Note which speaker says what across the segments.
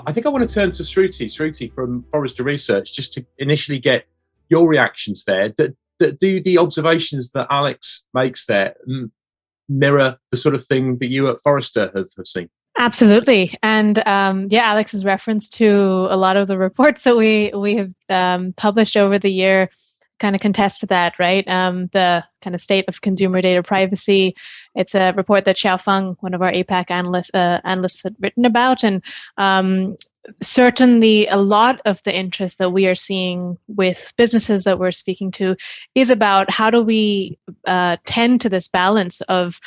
Speaker 1: I think I want to turn to Shruti from Forrester Research, just to initially get your reactions there. Do the observations that Alex makes there mirror the sort of thing that you at Forrester have seen?
Speaker 2: Absolutely. And Alex's reference to a lot of the reports that we have published over the year kind of contest to that, right? The kind of state of consumer data privacy. It's a report that Xiaofeng, one of our APAC analysts had written about. And certainly a lot of the interest that we are seeing with businesses that we're speaking to is about how do we tend to this balance of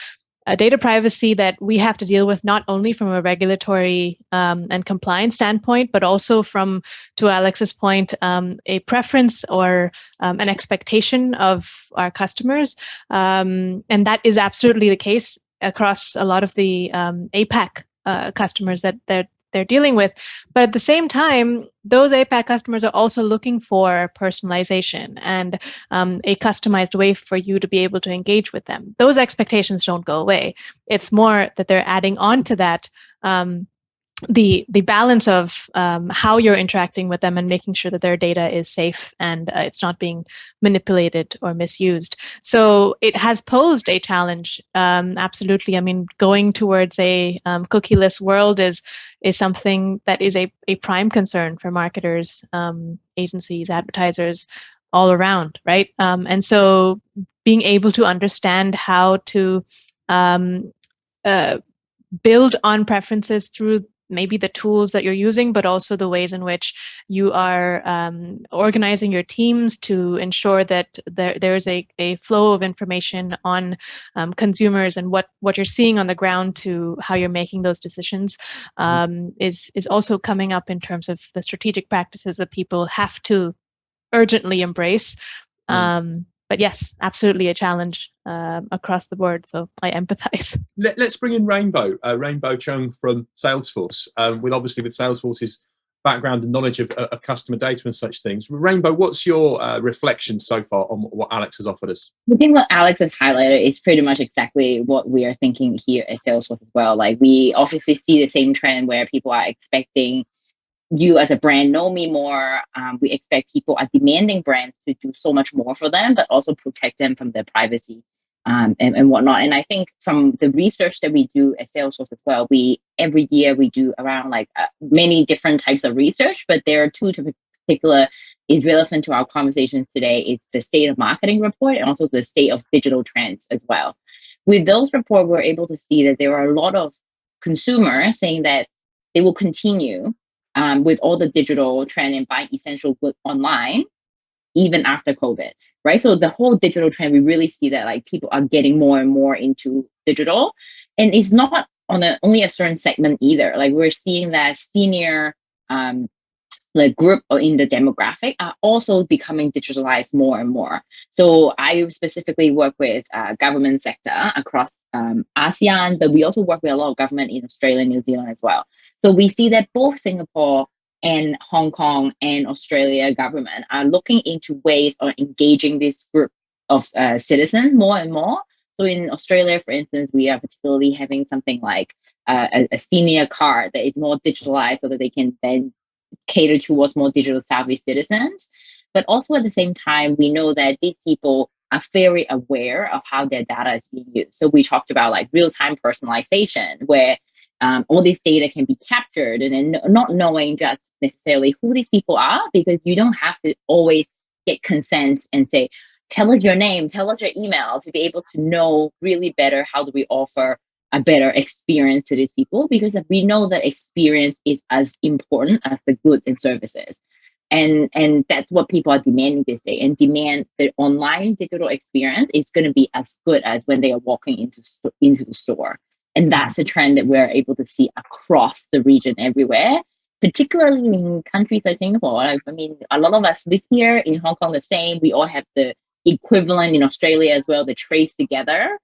Speaker 2: data privacy that we have to deal with not only from a regulatory and compliance standpoint, but also from, to Alex's point, a preference or an expectation of our customers. And that is absolutely the case across a lot of the APAC customers that they're dealing with. But at the same time, those APAC customers are also looking for personalization and a customized way for you to be able to engage with them. Those expectations don't go away. It's more that they're adding on to that the balance of how you're interacting with them and making sure that their data is safe and it's not being manipulated or misused. So it has posed a challenge, absolutely. I mean, going towards a cookieless world is something that is a prime concern for marketers, agencies, advertisers, all around, right? And so being able to understand how to build on preferences through maybe the tools that you're using, but also the ways in which you are organizing your teams to ensure that there's a flow of information on consumers and what you're seeing on the ground to how you're making those decisions is also coming up in terms of the strategic practices that people have to urgently embrace. But yes, absolutely a challenge across the board. So I empathize.
Speaker 1: Let's bring in Rainbow Chung from Salesforce, with Salesforce's background and knowledge of customer data and such things. Rainbow, what's your reflection so far on what Alex has offered us?
Speaker 3: I think what Alex has highlighted is pretty much exactly what we are thinking here at Salesforce as well. Like, we obviously see the same trend where people are expecting you as a brand know me more. We expect people are demanding brands to do so much more for them, but also protect them from their privacy and whatnot. And I think from the research that we do at Salesforce as well, every year we do around many different types of research, but there are two in particular is relevant to our conversations today. Is the state of marketing report and also the state of digital trends as well. With those reports, we're able to see that there are a lot of consumers saying that they will continue with all the digital trend and buying essential goods online, even after COVID, right? So the whole digital trend, we really see that people are getting more and more into digital, and it's not on only a certain segment either. Like, we're seeing that senior group in the demographic are also becoming digitalized more and more. So I specifically work with government sector across ASEAN, but we also work with a lot of government in Australia and New Zealand as well. So we see that both Singapore and Hong Kong and Australia government are looking into ways of engaging this group of citizens more and more. So in Australia, for instance, we are particularly having something like a senior card that is more digitalized so that they can then cater towards more digital savvy citizens. But also at the same time, we know that these people are very aware of how their data is being used. So we talked about real-time personalization, where all this data can be captured, and then not knowing just necessarily who these people are, because you don't have to always get consent and say, tell us your name, tell us your email, to be able to know really better how do we offer a better experience to these people, because we know that experience is as important as the goods and services. And that's what people are demanding this day, and demand the online digital experience is going to be as good as when they are walking into the store. And that's the trend that we're able to see across the region everywhere, particularly in countries like Singapore. I mean, a lot of us live here. In Hong Kong, the same. We all have the equivalent in Australia as well, the Trace Together.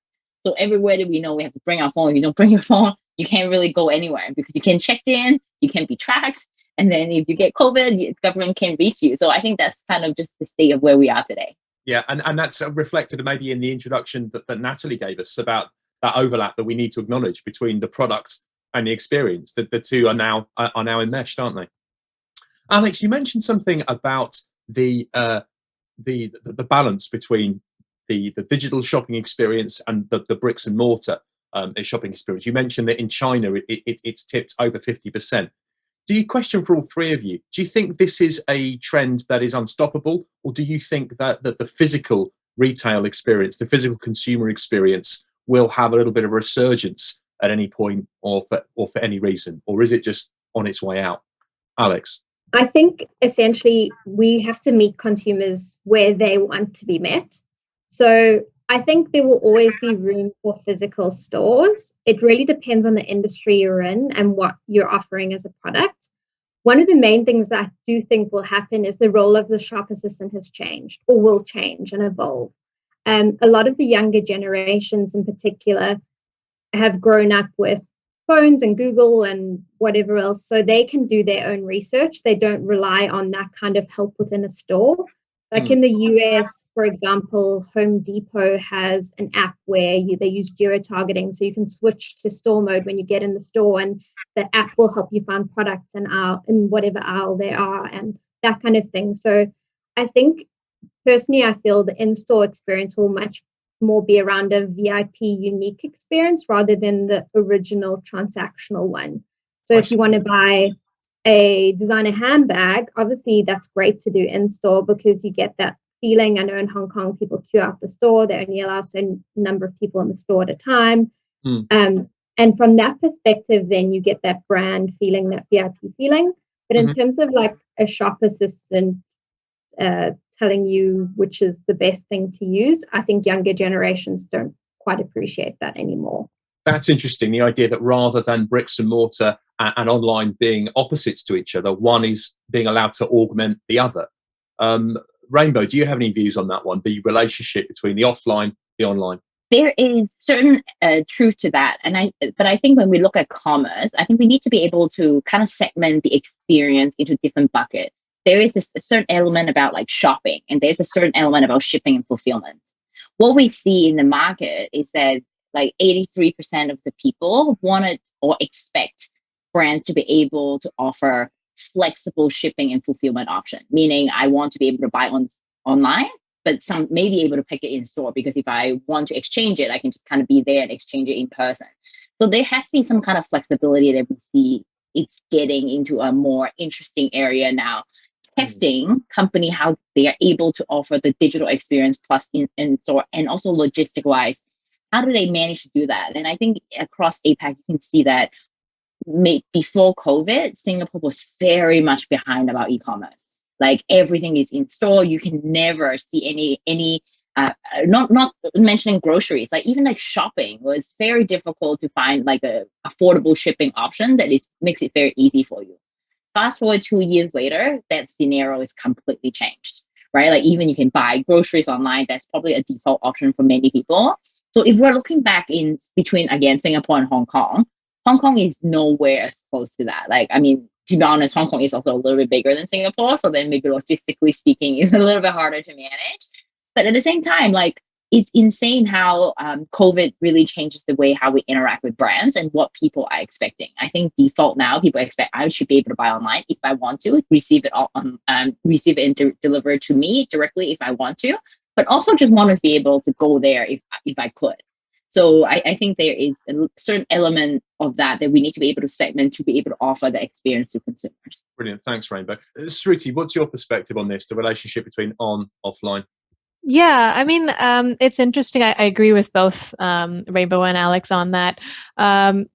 Speaker 3: So everywhere that we know, we have to bring our phone. If you don't bring your phone, you can't really go anywhere, because you can't check in, you can't be tracked. And then if you get COVID, the government can't reach you. So I think that's kind of just the state of where we are today.
Speaker 1: Yeah, and that's reflected maybe in the introduction that Natalie gave us about that overlap that we need to acknowledge between the product and the experience. That the two are now enmeshed, aren't they? Alex, you mentioned something about the balance between the digital shopping experience and the bricks and mortar shopping experience. You mentioned that in China it's tipped over 50%. Do you question for all three of you? Do you think this is a trend that is unstoppable, or do you think that the physical retail experience, the physical consumer experience, will have a little bit of a resurgence at any point, or for any reason, or is it just on its way out? Alex?
Speaker 4: I think essentially we have to meet consumers where they want to be met. So I think there will always be room for physical stores. It really depends on the industry you're in and what you're offering as a product. One of the main things that I do think will happen is the role of the shop assistant has changed, or will change and evolve. A lot of the younger generations in particular have grown up with phones and Google and whatever else, so they can do their own research. They don't rely on that kind of help within a store. Like in the US, for example, Home Depot has an app where they use geo-targeting, so you can switch to store mode when you get in the store, and the app will help you find products in whatever aisle they are and that kind of thing. So I think personally, I feel the in-store experience will much more be around a VIP unique experience rather than the original transactional one. So if you want to buy a designer handbag, obviously that's great to do in-store because you get that feeling. I know in Hong Kong, people queue out the store. They only allow a certain number of people in the store at a time. And from that perspective, then you get that brand feeling, that VIP feeling. But in terms of like a shop assistant telling you which is the best thing to use, I think younger generations don't quite appreciate that anymore.
Speaker 1: That's interesting, the idea that rather than bricks and mortar and online being opposites to each other, one is being allowed to augment the other. Rainbow, do you have any views on that one, the relationship between the offline, the online?
Speaker 3: There is certain truth to that. But I think when we look at commerce, I think we need to be able to kind of segment the experience into different buckets. There is a certain element about like shopping, and there's a certain element about shipping and fulfillment. What we see in the market is that like 83% of the people wanted or expect brands to be able to offer flexible shipping and fulfillment option, meaning I want to be able to buy online, but some may be able to pick it in store, because if I want to exchange it, I can just kind of be there and exchange it in person. So there has to be some kind of flexibility that we see it's getting into a more interesting area now. Testing company how they are able to offer the digital experience plus in store, and also logistic wise, how do they manage to do that? And I think across APAC, you can see that before COVID, Singapore was very much behind about e-commerce. Like everything is in store. You can never see any not mentioning groceries, like even like shopping was very difficult to find like a affordable shipping option that makes it very easy for you. Fast forward 2 years later, that scenario is completely changed, right? Like even you can buy groceries online. That's probably a default option for many people. So if we're looking back in between, again, Singapore and Hong Kong is nowhere as close to that. Like, I mean, to be honest, Hong Kong is also a little bit bigger than Singapore. So then maybe logistically speaking, it's a little bit harder to manage. But at the same time, like, it's insane how COVID really changes the way how we interact with brands and what people are expecting. I think default now, people expect I should be able to buy online if I want to, receive it and deliver it to me directly if I want to, but also just want to be able to go there if I could. So I think there is a certain element of that we need to be able to segment to be able to offer the experience to consumers.
Speaker 1: Brilliant. Thanks, Rainbow. Sruti, what's your perspective on this, the relationship between on, offline?
Speaker 2: Yeah, I mean, it's interesting. I agree with both Rainbow and Alex on that. Well,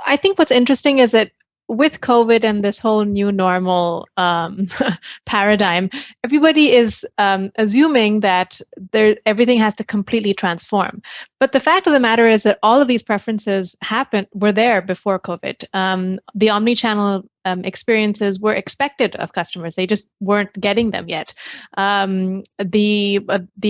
Speaker 2: I think what's interesting is that with COVID and this whole new normal paradigm, everybody is assuming that everything has to completely transform. But the fact of the matter is that all of these preferences were there before COVID. The omnichannel experiences were expected of customers; they just weren't getting them yet. The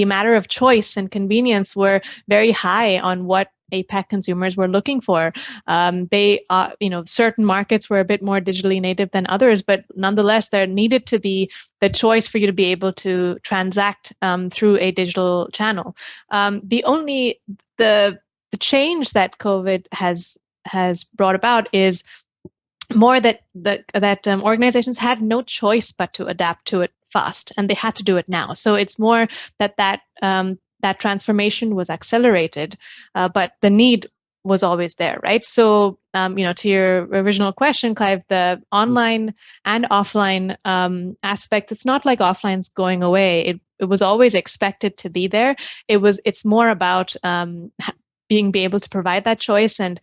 Speaker 2: matter of choice and convenience were very high on what APAC consumers were looking for. Certain markets were a bit more digitally native than others, but nonetheless, there needed to be the choice for you to be able to transact through a digital channel. The change that COVID has has brought about is more that organizations had no choice but to adapt to it fast, and they had to do it now. So it's more that transformation was accelerated, but the need was always there, right? So, to your original question, Clive, the online and offline aspect, it's not like offline's going away. It was always expected to be there. It's more about being able to provide that choice and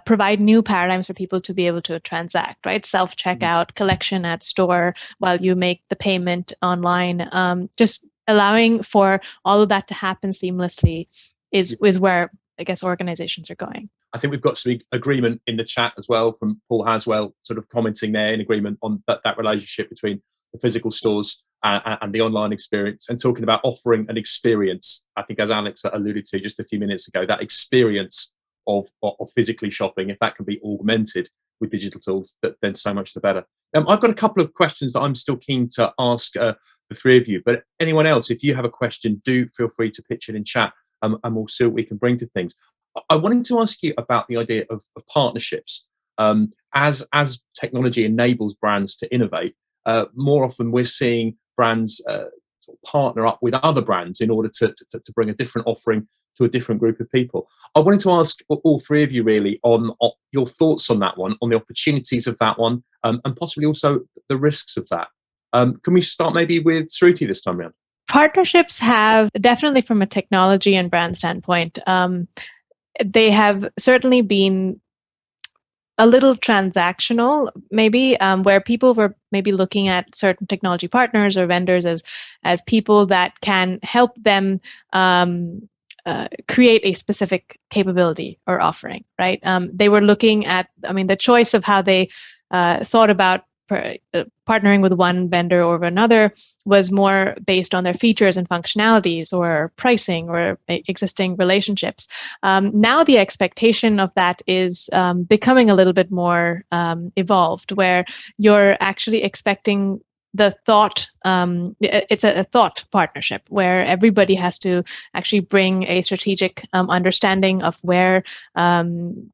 Speaker 2: provide new paradigms for people to be able to transact, right? Self-checkout, collection at store while you make the payment online. Just allowing for all of that to happen seamlessly is where I guess organizations are going.
Speaker 1: I think we've got some agreement in the chat as well from Paul Haswell, sort of commenting there in agreement on that relationship between the physical stores and the online experience, and talking about offering an experience. I think, as Alex alluded to just a few minutes ago, that experience of physically shopping, if that can be augmented with digital tools, then so much the better. I've got a couple of questions that I'm still keen to ask the three of you, but anyone else, if you have a question, do feel free to pitch it in chat, and we'll see what we can bring to things. I wanted to ask you about the idea of partnerships. As technology enables brands to innovate, more often we're seeing brands partner up with other brands in order to bring a different offering to a different group of people. I wanted to ask all three of you really on your thoughts on that one, on the opportunities of that one, and possibly also the risks of that. Can we start maybe with Sruti this time around?
Speaker 2: Partnerships have definitely, from a technology and brand standpoint, they have certainly been a little transactional, maybe, where people were maybe looking at certain technology partners or vendors as people that can help them create a specific capability or offering, right? They were looking at, the choice of how they thought about partnering with one vendor over another was more based on their features and functionalities or pricing or existing relationships. Now the expectation of that is becoming a little bit more evolved, where you're actually expecting the thought, it's a thought partnership where everybody has to actually bring a strategic understanding of where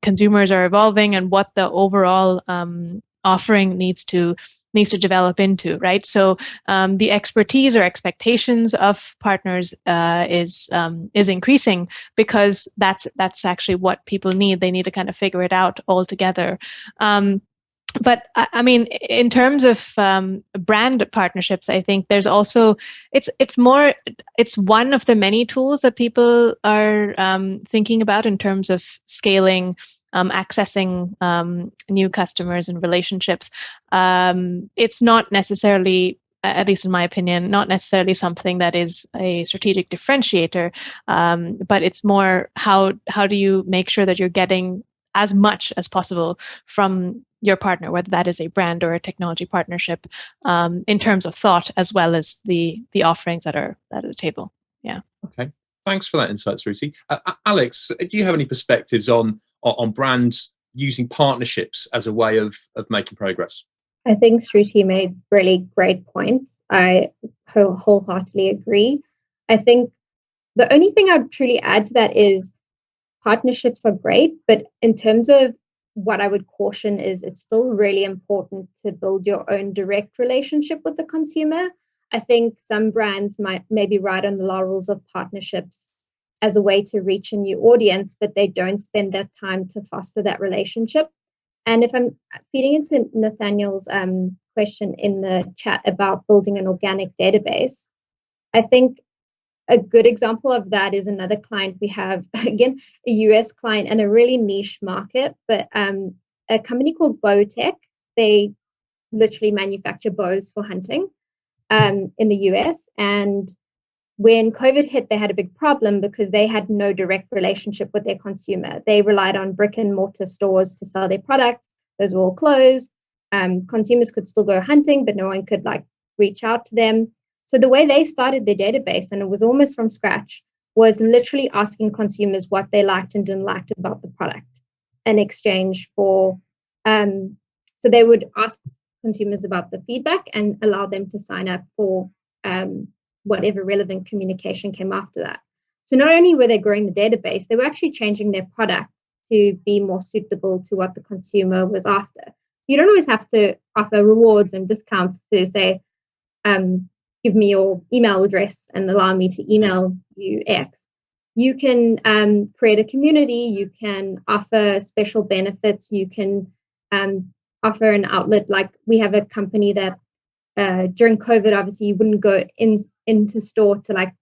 Speaker 2: consumers are evolving and what the overall offering needs to develop into, right? So the expertise or expectations of partners is increasing, because that's actually what people need. They need to kind of figure it out all together. But in terms of brand partnerships, I think there's also it's one of the many tools that people are thinking about in terms of scaling, accessing new customers and relationships. It's not necessarily, at least in my opinion, not necessarily something that is a strategic differentiator, but it's more how do you make sure that you're getting as much as possible from your partner, whether that is a brand or a technology partnership, in terms of thought as well as the offerings that are at the table. Yeah.
Speaker 1: Okay. Thanks for that insight, Sruti. Alex, do you have any perspectives on brands using partnerships as a way of making progress?
Speaker 4: I think Shruti made really great points. I wholeheartedly agree. I think the only thing I'd truly add to that is partnerships are great, but in terms of what I would caution is it's still really important to build your own direct relationship with the consumer. I think some brands might maybe ride on the laurels of partnerships as a way to reach a new audience, but they don't spend that time to foster that relationship. And if I'm feeding into Nathaniel's question in the chat about building an organic database, I think a good example of that is another client we have, again, a US client and a really niche market, but a company called Bowtech. They literally manufacture bows for hunting in the US. And when COVID hit, they had a big problem because they had no direct relationship with their consumer. They relied on brick and mortar stores to sell their products. Those were all closed. Consumers could still go hunting, but no one could reach out to them. So the way they started their database, and it was almost from scratch, was literally asking consumers what they liked and didn't like about the product in exchange for, so they would ask consumers about the feedback and allow them to sign up for whatever relevant communication came after that. So not only were they growing the database, they were actually changing their products to be more suitable to what the consumer was after. You don't always have to offer rewards and discounts to say, give me your email address and allow me to email you X. You can create a community. You can offer special benefits. You can offer an outlet. Like we have a company that during COVID, obviously you wouldn't go into store to like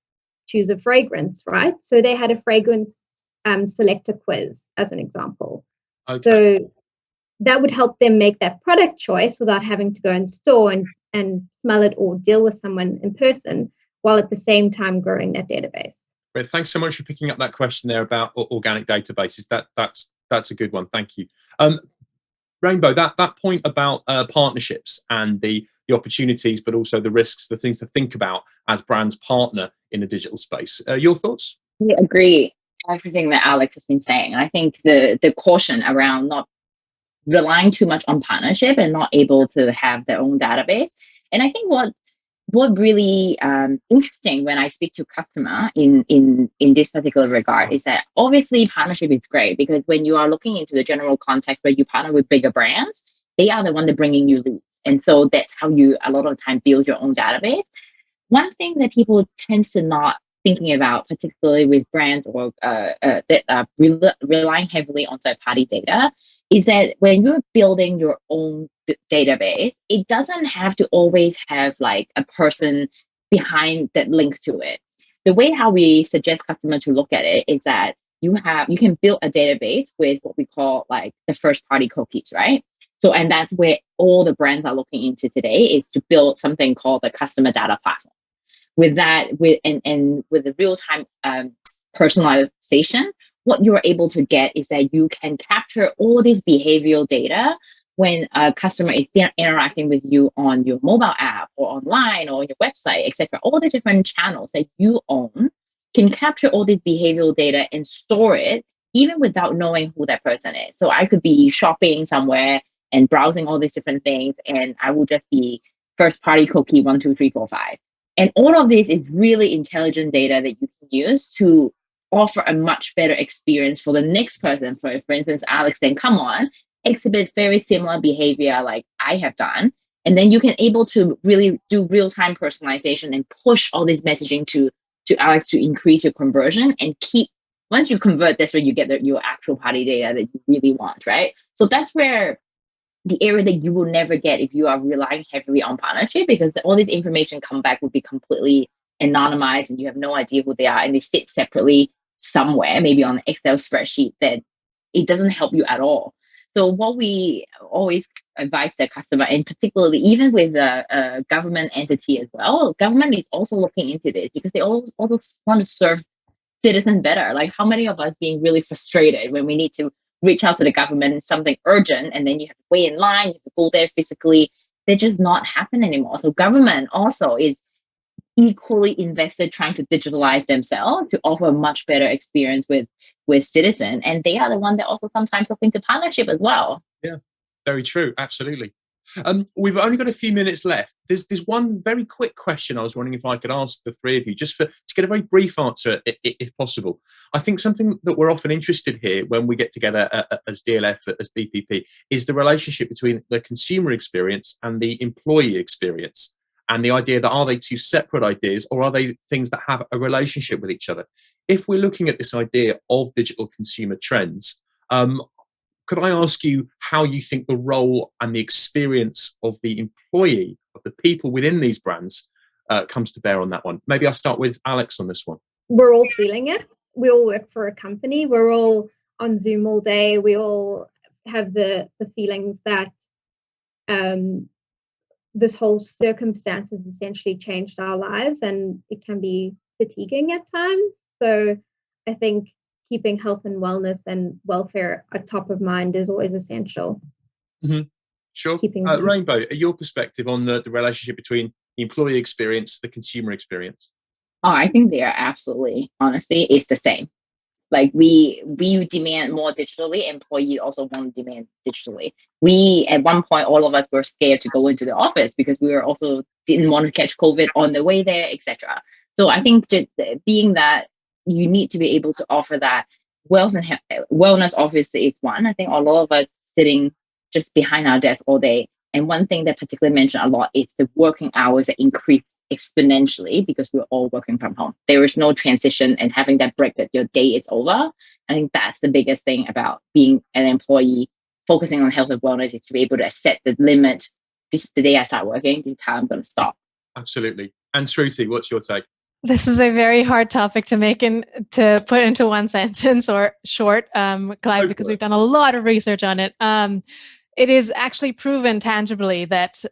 Speaker 4: choose a fragrance, right? So they had a fragrance selector quiz as an example.
Speaker 1: Okay.
Speaker 4: So that would help them make that product choice without having to go in store and smell it or deal with someone in person, while at the same time growing that database.
Speaker 1: Great. Thanks so much for picking up that question there about organic databases. That's a good one. Thank you. Rainbow, that point about partnerships and the opportunities, but also the risks, the things to think about as brands partner in the digital space. Your thoughts?
Speaker 3: I agree everything that Alex has been saying. I think the caution around not relying too much on partnership and not able to have their own database. And I think what really interesting when I speak to customer in this particular regard is that obviously partnership is great, because when you are looking into the general context where you partner with bigger brands, they are the one that bringing you leads. And so that's how you a lot of the time build your own database. One thing that people tends to not thinking about, particularly with brands or that are relying heavily on third-party data, is that when you're building your own database, it doesn't have to always have like a person behind that links to it. The way how we suggest customers to look at it is that you can build a database with what we call like the first-party cookies, right? So, and that's where all the brands are looking into today, is to build something called the customer data platform. With that, with the real-time personalization, what you're able to get is that you can capture all this behavioral data when a customer is interacting with you on your mobile app or online or your website, etc. All the different channels that you own can capture all this behavioral data and store it even without knowing who that person is. So I could be shopping somewhere and browsing all these different things, and I will just be first-party cookie 1, 2, 3, 4, 5. And all of this is really intelligent data that you can use to offer a much better experience for the next person. For instance, Alex, then come on, exhibit very similar behavior like I have done. And then you can able to really do real-time personalization and push all this messaging to Alex to increase your conversion and keep, once you convert, that's where you get your actual party data that you really want, right? So that's where the area that you will never get if you are relying heavily on partnership, because all this information come back will be completely anonymized and you have no idea who they are, and they sit separately somewhere, maybe on an Excel spreadsheet, that it doesn't help you at all. So what we always advise the customer, and particularly even with a government entity as well, government is also looking into this because they also want to serve citizens better. Like how many of us being really frustrated when we need to reach out to the government in something urgent, and then you have to wait in line, you have to go there physically. They're just not happen anymore. So government also is equally invested trying to digitalize themselves to offer a much better experience with citizens. And they are the one that also sometimes look into partnership as well.
Speaker 1: Yeah, very true. Absolutely. We've only got a few minutes left. There's one very quick question I was wondering if I could ask the three of you, just to get a very brief answer, if possible. I think something that we're often interested here when we get together as DLF, as BPP, is the relationship between the consumer experience and the employee experience, and the idea that are they two separate ideas or are they things that have a relationship with each other? If we're looking at this idea of digital consumer trends, could I ask you how you think the role and the experience of the employee, of the people within these brands, comes to bear on that one? Maybe I'll start with Alex on this one.
Speaker 4: We're all feeling it. We all work for a company. We're all on Zoom all day. We all have the feelings that this whole circumstance has essentially changed our lives, and it can be fatiguing at times. So I think keeping health and wellness and welfare at top of mind is always essential.
Speaker 1: Mm-hmm. Sure. Rainbow, your perspective on the relationship between the employee experience, the consumer experience?
Speaker 3: Oh, I think they are absolutely, honestly, it's the same. Like we demand more digitally, employees also want to demand digitally. We, at one point, all of us were scared to go into the office because we were also didn't want to catch COVID on the way there, etc. So I think just being that you need to be able to offer that wellness obviously is one. I think a lot of us sitting just behind our desk all day. And one thing that particularly mentioned a lot is the working hours that increase exponentially because we're all working from home. There is no transition and having that break that your day is over. I think that's the biggest thing about being an employee, focusing on health and wellness, is to be able to set the limit. This is the day I start working, this is how I'm going to stop.
Speaker 1: Absolutely. And Shruti, what's your take?
Speaker 2: This is a very hard topic to put into one sentence or short, Clive, because we've done a lot of research on it. It is actually proven tangibly that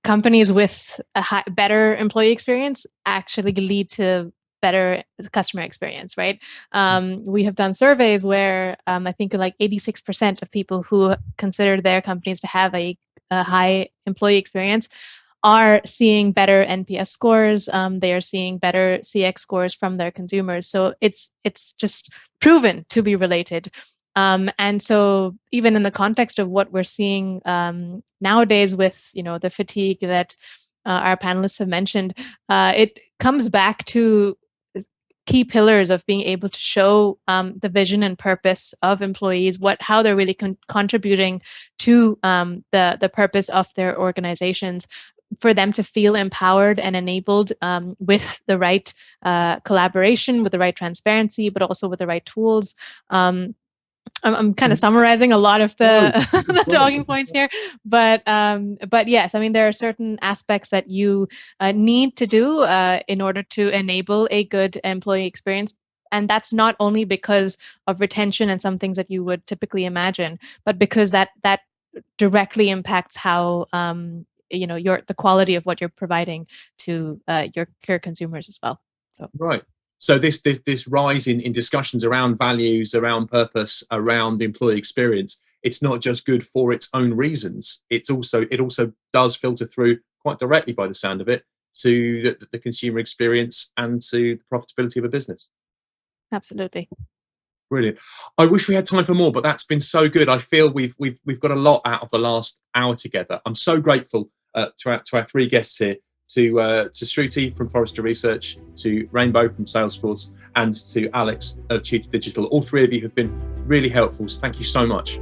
Speaker 2: companies with a better employee experience actually lead to better customer experience, right? We have done surveys where I think like 86% of people who consider their companies to have a high employee experience are seeing better NPS scores. They are seeing better CX scores from their consumers. So it's just proven to be related. And so even in the context of what we're seeing nowadays with, the fatigue that our panelists have mentioned, it comes back to key pillars of being able to show the vision and purpose of employees, how they're really contributing to the purpose of their organizations, for them to feel empowered and enabled with the right collaboration, with the right transparency, but also with the right tools. I'm kind of summarizing a lot of the talking points here, but yes, I mean, there are certain aspects that you need to do in order to enable a good employee experience. And that's not only because of retention and some things that you would typically imagine, but because that directly impacts how the quality of what you're providing to your consumers as well. So
Speaker 1: right. So this rise in discussions around values, around purpose, around the employee experience, it's not just good for its own reasons. It also does filter through quite directly, by the sound of it, to the consumer experience and to the profitability of a business.
Speaker 2: Absolutely.
Speaker 1: Brilliant. I wish we had time for more, but that's been so good. I feel we've got a lot out of the last hour together. I'm so grateful to our three guests here, to Shruti from Forrester Research, to Rainbow from Salesforce, and to Alex of Cheetah Digital. All three of you have been really helpful. So thank you so much.